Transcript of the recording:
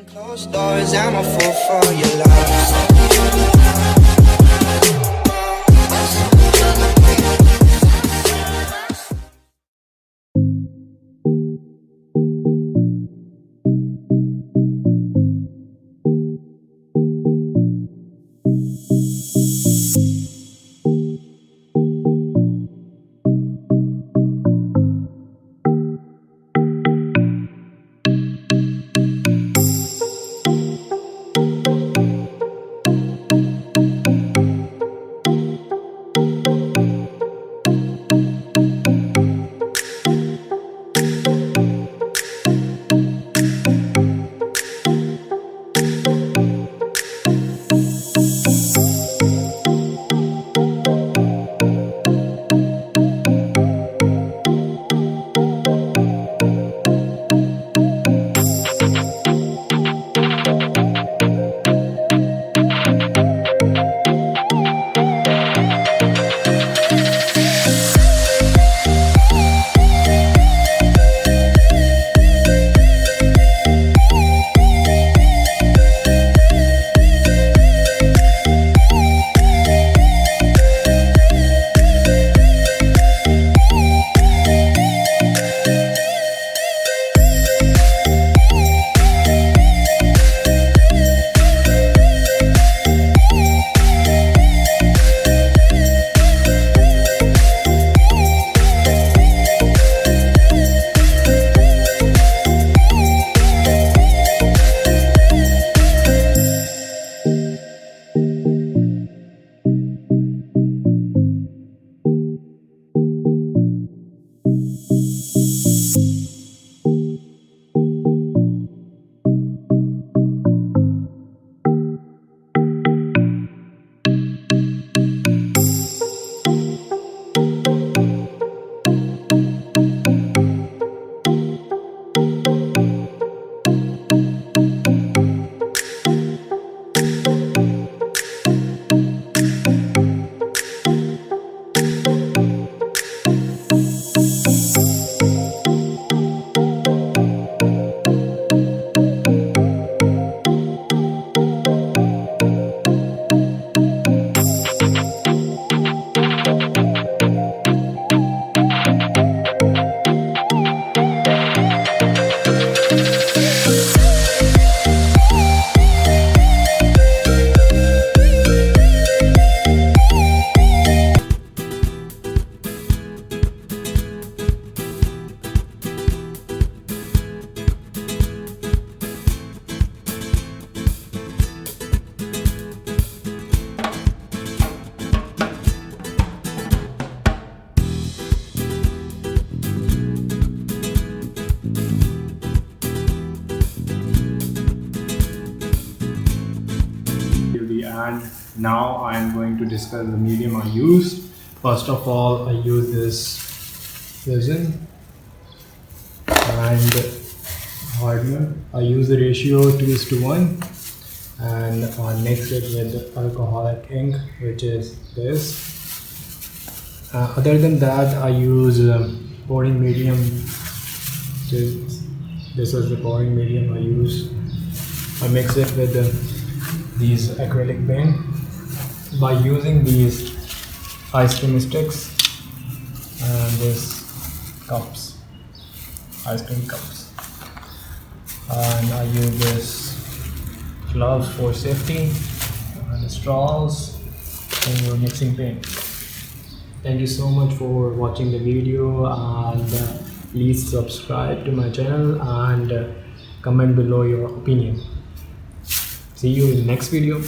Closed doors, I'm a fool for your love. And now I am going to discuss the medium I used. First of all, I use this resin and hardener. I use the ratio 2:1 and I mix it with alcoholic ink, which is this. Other than that, I use pouring medium. This is the pouring medium I use. I mix it with these acrylic paint by using these ice cream sticks and this cups, ice cream cups, and I use this gloves for safety and straws when you're mixing paint. Thank you so much for watching the video, and please subscribe to my channel and comment below your opinion. See you in the next video.